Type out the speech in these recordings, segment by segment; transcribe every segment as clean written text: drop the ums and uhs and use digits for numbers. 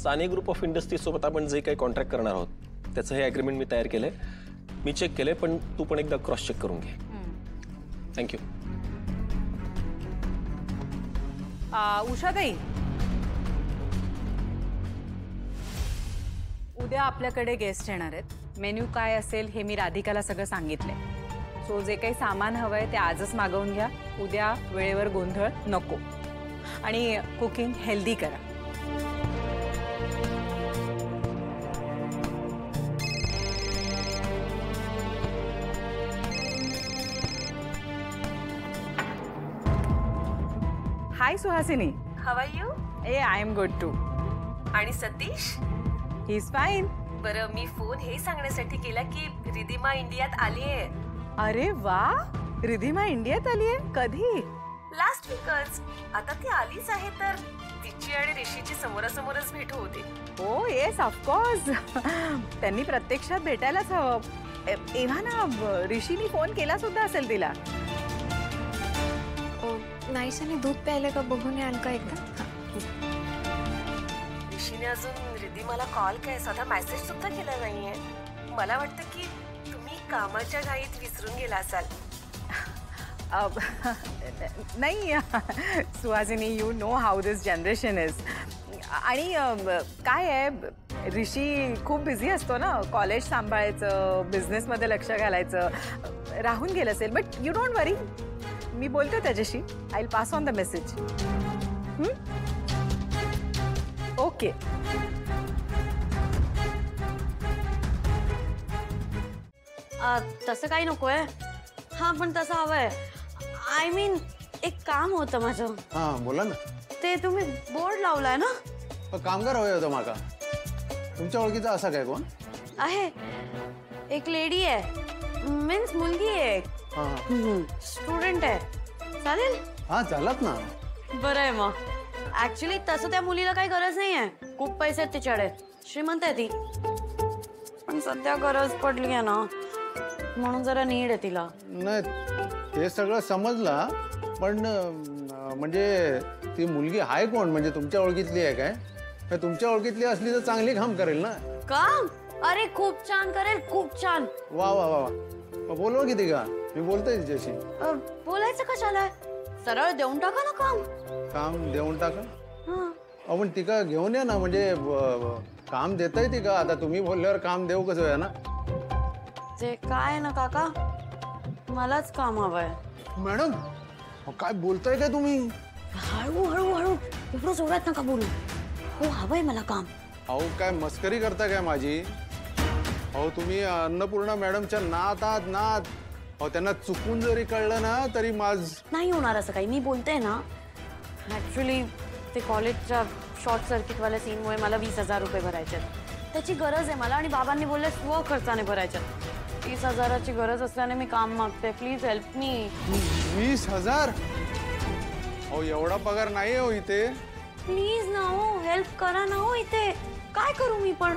Sane group of industry सोबत आपण जे काही कॉन्ट्रॅक्ट करणार आहोत त्याचं हे अग्रीमेंट मी तयार केलंय. मी चेक केलंय, पण तू पण एकदा क्रॉस चेक करून घे. थँक्यू. उषाताई, उद्या आपल्याकडे गेस्ट येणार आहेत. मेन्यू काय असेल हे मी राधिकाला सगळं सांगितलंय. सो जे काही सामान हवंय ते आजच मागवून घ्या. उद्या वेळेवर गोंधळ नको. आणि कुकिंग हेल्दी करा. Hi Suhasini. How are you? Ah I am good too. आणि सतीश? He is fine. बरं, मी फोन हे सांगण्यासाठी केला की रिधिमा इंडियात आली आहे. अरे वा, रिधिमा इंडियात आली आहे. कधी? लास्ट वीकच. आता ती आलीच आहे तर तिची आणि ऋषीची समोरासमोरच भेट होते. हो येस ऑफकोर्स. त्यांनी प्रत्यक्षात भेटायलाच हवं. एव्हा ना ऋषीनी फोन केला सुद्धा असेल तिला. नाहीशाने दूध प्यायला का बघून याल का एकदा? ऋषीने अजून रिधिमाला कॉल काय साधा मेसेज सुद्धा केला नाहीये. मला वाटतं की तुम्ही कामाच्या घाईत विसरून गेला असाल. नाही Suhasini, you know how this generation is. आणि काय आहे, ऋषी खूप बिझी असतो ना. कॉलेज सांभाळायचं, बिझनेसमध्ये लक्ष घालायचं, राहून गेलं असेल. बट यू डोंट वरी, मी बोलते त्याच्याशी. I will pass on the message. Okay. तसं काही नकोय. हा पण तसं हवंय. आय मीन एक काम होतं माझं. हा बोला ना. ते तुम्ही बोर्ड लावलाय ना. कामगार हवे होतं माका. तुमच्या ओळखीचा असा काय कोण आहे? एक लेडी आहे, मीन्स मुलगी आहे, स्टुडंट आहे. चालेल? हा चालत ना. बरं आहे मग. ऍक्च्युली तसं त्या मुलीला काही गरज नाही आहे. खूप पैसे आहेत तिच्याकडे, श्रीमंत आहे ती. पण सध्या गरज पडली आहे ना, म्हणून जरा नीड आहे तिला. नाही ते सगळं समजला, पण म्हणजे ती मुलगी आहे कोण? म्हणजे तुमच्या ओळखीतली आहे काय? तुमच्या ओळखीतली असली तर चांगली काम करेल ना. काम? अरे खूप छान करेल, खूप छान. वा वा वा वा. बोलवा किती का, मी बोलतोय तिच्याशी. बोलायचं कशाला? सरळ देऊन टाका ना काम. काम देऊन टाका? आपण तिका घेऊन या ना. म्हणजे काम देताय ती का? आता तुम्ही बोलल्यावर काम देऊ कसं आहे ना. ते काय ना काका, मलाच काम हवंय. मॅडम काय बोलताय काय तुम्ही? हळू हळू हळू, एवढं जोरात नका बोलू. हो हवंय मला काम. अहो काय मस्करी करता काय माझी? अहो तुम्ही अन्नपूर्णा मॅडमच्या नात आहात, नात. अहो त्यांना चुकून जरी कळलं ना तरी नाही होणार असं काही. मी बोलते ना, ऍक्च्युली ते कॉलेजच्या शॉर्ट सर्किटवाल्या सीनमुळे मला 20,000 रुपये भरायचे. त्याची गरज आहे मला, आणि बाबांनी बोलले स्व खर्चाने भरायचे. 30,000ची गरज असल्याने मी काम मागते. Please help me. 20,000? अहो एवढा पगार नाही हो इथे. प्लीज ना हो, हेल्प करा ना हो. इथे काय करू मी? पण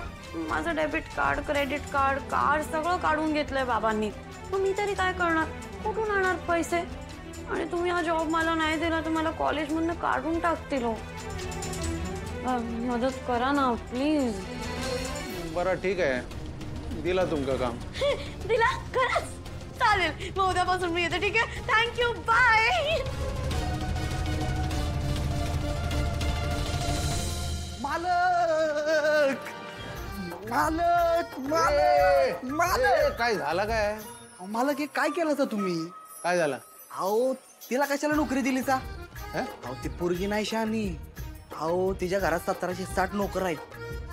माझं debit card, credit card, card सगळं काढून घेतलंय बाबांनी. मग मी तरी काय करणार? कुठून आणणार पैसे? आणि तुम्ही हा जॉब मला नाही दिला तर मला कॉलेजमधनं काढून टाकतील हो. मदत करा ना प्लीज. बरं ठीक आहे, दिला तुमचं काम. दिला? खरंच? चालेल, मग उद्यापासून मी येते. ठीक आहे, थँक्यू, बाय. मालक मालक मालक मालक. काय झालं काय? मालक हे काय केलं तर तुम्ही? काय झालं? अहो तिला कशाला नोकरी दिली सा? अहो ती पोरगी नाही शहाणी. अहो तिच्या घरात 1760 नोकर आहेत.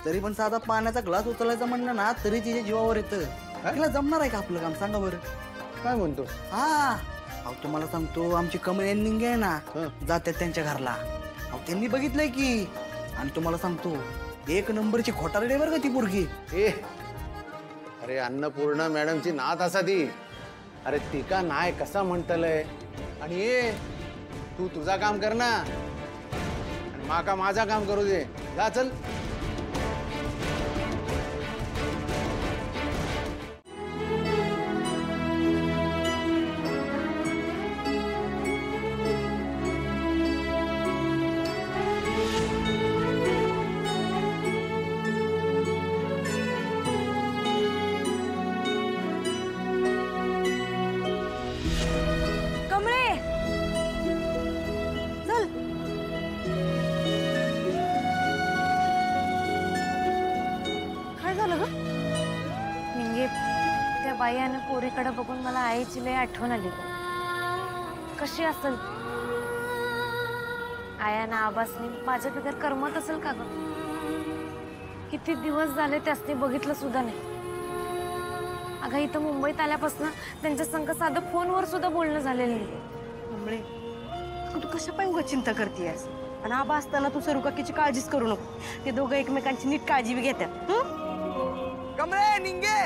तरी पण साधा पाण्याचा ग्लास उचलायचा म्हणलं ना तरी तिच्या जीवावर येतं. तिला जमणार आहे का आपलं काम? सांगा बरं. काय म्हणतो? हा अहो तुम्हाला सांगतो, आमची कमल एंडिंग आहे ना, जातात त्यांच्या घरला. अहो त्यांनी बघितलंय की. आणि तुम्हाला सांगतो, 1 नंबरची खोटारडी बरं का ती पोरगी. अरे अन्नपूर्णा मॅडमची नात असा ती. अरे ती का नाही कसा म्हणतलय. आणि तू तुझा काम कर ना, आणि माका माझा काम करू दे. जा चल. आई आणि पोरीकडे बघून मला आईची लय आठवण आली. कशी असेल आया ना आबासनी माझ्या बिगर करमत असेल का ग? किती दिवस झाले त्यासनी बघितलं सुद्धा नाही. अगं इथं मुंबईत आल्यापासून त्यांच्या संग साधं फोनवर सुद्धा बोलणं झालेलं नाही. कमळे तू कशा पण उगा चिंता करतेस आणि आबा असताना तू सरुकाकीची काळजीच करू नको. ते दोघं एकमेकांची नीट काळजी बी घेतात. कमळे निंगे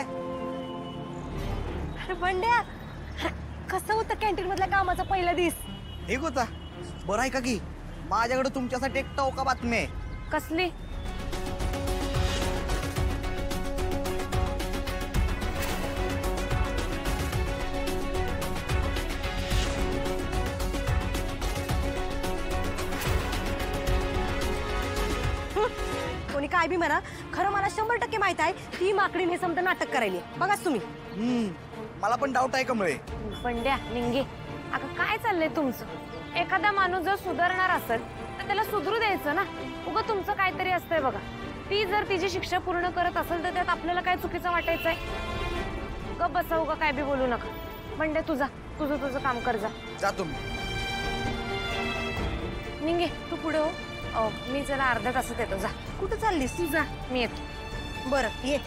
अरे बंड्या, कसं होतं कॅन्टीन मधल्या कामाचा पहिला दिवस? ठीक होता. बरं आहे का की माझ्याकडे तुमच्यासाठी एक टवका बातमी आहे. कसली? कोणी काय बी म्हणा, खरं मला 100% माहित आहे ती माकडीने हे समजा नाटक करायली. बघाच तुम्ही. मला पण डाऊट आहे कमळे. बंड्या निंगे, अगं काय चाललंय तुमचं? एखादा माणूस जर सुधारणार असेल तर त्याला सुधरू द्यायचं ना. उगा तुमचं काहीतरी असतंय बघा. ती जर तिची शिक्षा पूर्ण करत असेल तर त्यात आपल्याला काय चुकीचं वाटायचंय? गप बसा, उगा काय बी बोलू नका. बंड्या तुझं तुझं काम कर जा. जा तुम्ही. निंगे तू पुढे हो. मी जरा अर्ध्या तासात येतो. जा. कुठं चाललीस? तू जा, मी येतो. बरं ये.